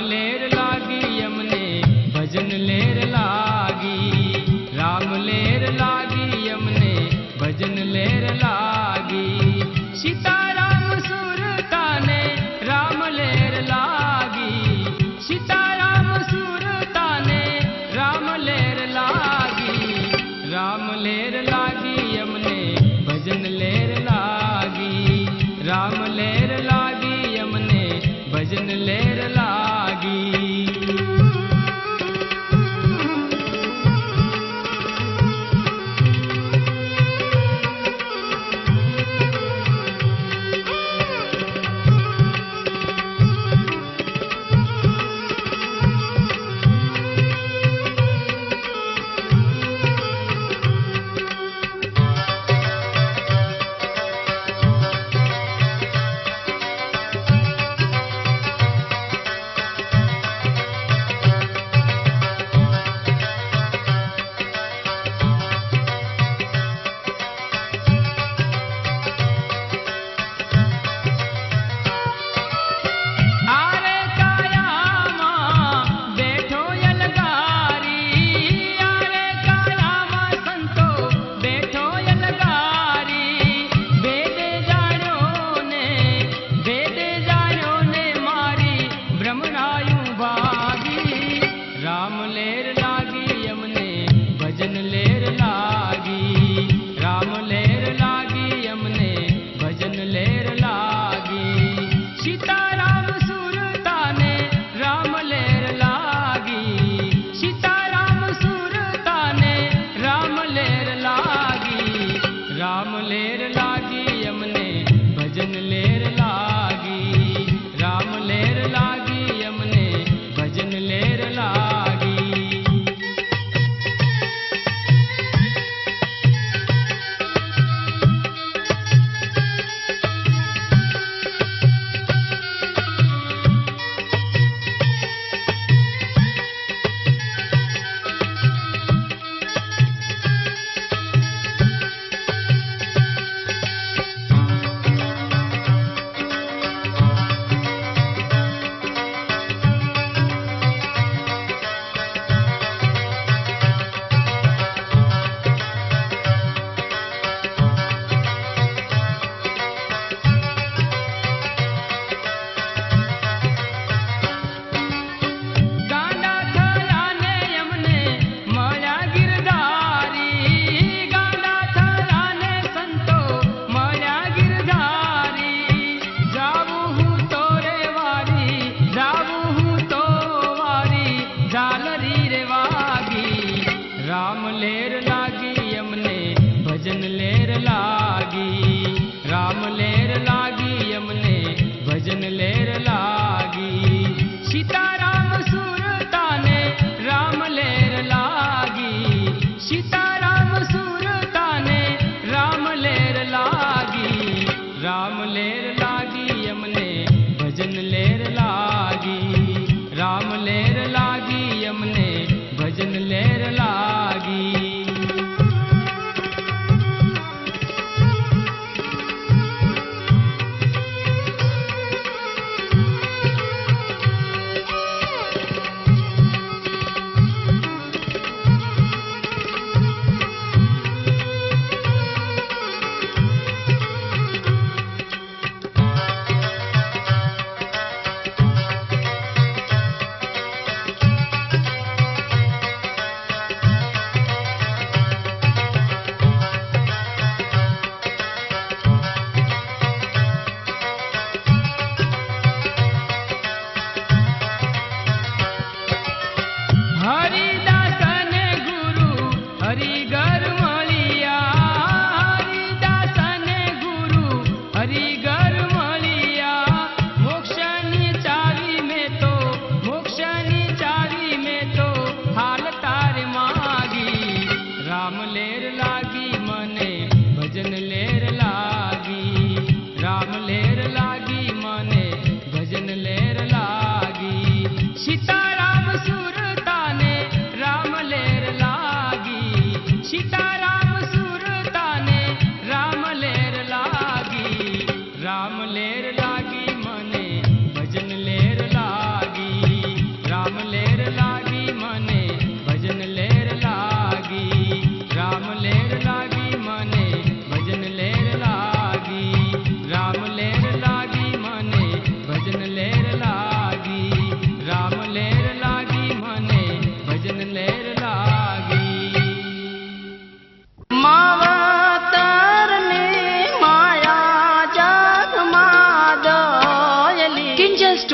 लेर लागी यमने भजन लेर लागी, राम लेर लागी यमने भजन लेर लागी। सीताराम सुरताने राम लेर लागी, सीताराम सुरताने राम लेर लागी, राम लेर लागी यमने भजन लेर लागी, राम लेर लागी यमने भजन लेर लागी। राम लेर लागी यमने भजन लेर लागी, राम लेर लागी यमने भजन लेर लागी। सीताराम सुरताने राम लेर लागी, सीताराम सुरताने राम लेर लागी, राम लेर लागी यमने भजन लेर लागी, राम लेर लागी यमने भजन लेर लागी।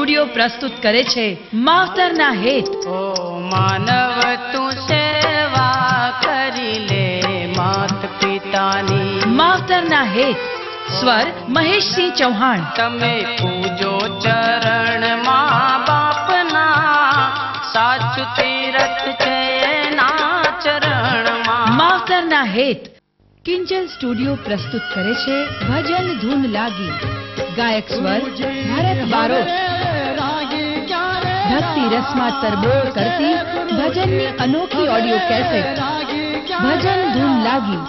સ્ટુડિયો પ્રસ્તુત કરે છે માવતરના હેત. ઓ માનવ તું સેવા કરી લે માત પિતાની. માવતરના હેત સ્વર મહેશસિંહ ચૌહાણ. તમે પૂજો ચરણ માં બાપના સાચું તીરથ છે એના ચરણમાં. માવતરના હેત કિંજલ સ્ટુડિયો પ્રસ્તુત કરે છે ભજન ધૂન લાગી. ગાયક સ્વર ભરત બારોટ. ભક્તિ રસમાં તરબોળ કરતી ભજનની અનોખી ઓડિયો કેસેટ ભજન ધૂન લાગી.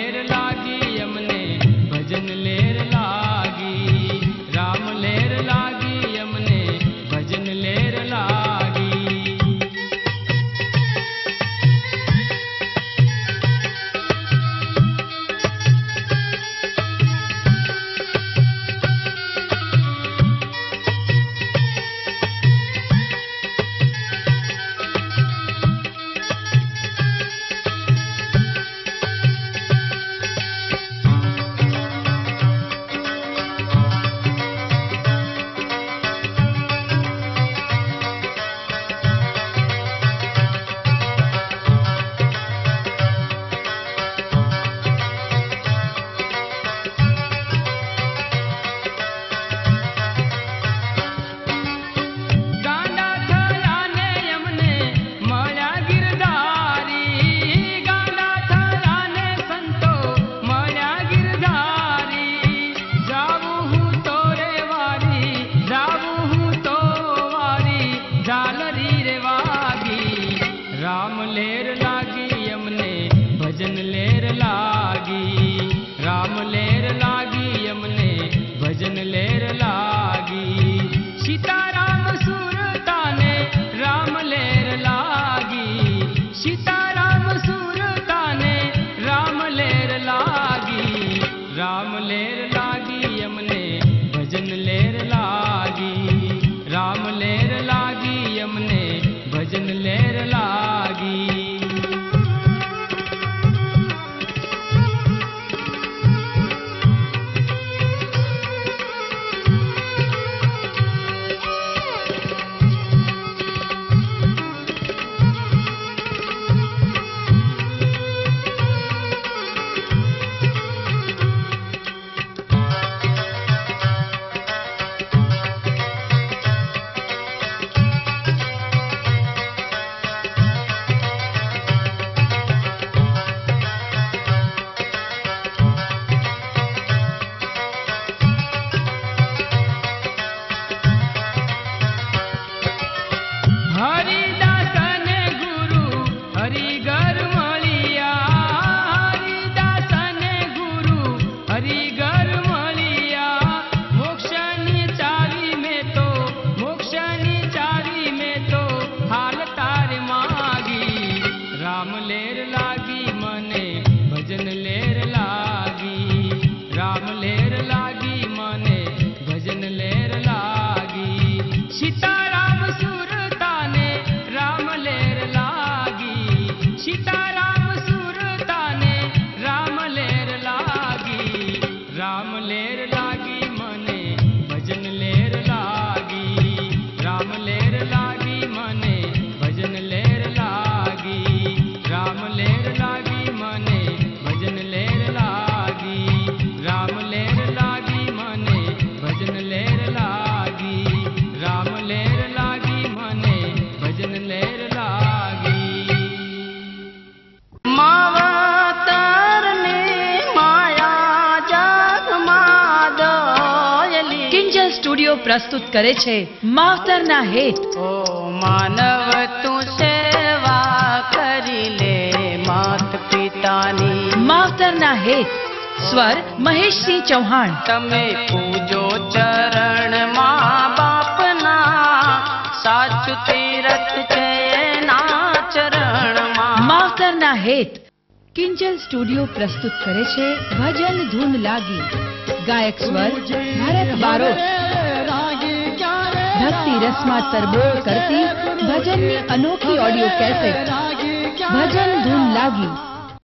લેર લાગી અમને ભજન લેર લાગી રામ લેર લાગી અમને ભજન લેર લાગી રામ લેર લાગી અમને ભજન લેર લાગી રામ લેર લાગી અમને ભજન લેર લાગી સીતારામ સુરતાને રામ લેર લાગી સીતારામ સુરતાને રામ લેર લાગી રામ લેર લાગી અમને ભજન લેર લાગી રામ લેર લાગી અમને ભજન લેર લાગી હરિદાસને ગુરુ હરિગર મળિયા હરિદાસને ગુરુ હરિગર મળિયા મોક્ષની ચાવી મેં તો મોક્ષની ચાવી મેં તો હાલ તારે માગી રામ લેર લાગી મને ભજન લેર લાગી રામ લેર લાગી મને ભજન લેર લાગી સીતારામ સુરતાને રામ લેર લાગી સીતારામ સુરતાને રામ લેર લાગી રામ લેર લાગી મને ભજન લેર લાગી રામ લેર લાગી મને ભજન લેર લાગી રામ લેર લાગી મને ભજન લેર લાગી રામ લેર લાગી મને ભજન લેર લાગી રામ લેર લાગી મને ભજન લેર લાગી માવતરને માયા જગમાં દોયલી કિંજલ સ્ટુડિયો પ્રસ્તુત કરે છે માવતરના હેત. ઓ માનવ તું સેવા કરી લે માત પિતાની માવતરના હેત સ્વર મહેશસિંહ ચૌહાણ. તમે પૂજો ચરણ માં બાપના સાચું તીરથ છે એના ચરણમાં માવતરના હેત કિંજલ સ્ટુડિયો પ્રસ્તુત કરે છે ભજન ધૂન લાગી. ગાયક સ્વર ભરત બારોટ. ભક્તિ રસમાં તરબોળ કરતી ભજનની અનોખી ઓડિયો કેસેટ ભજન ધૂન લાગી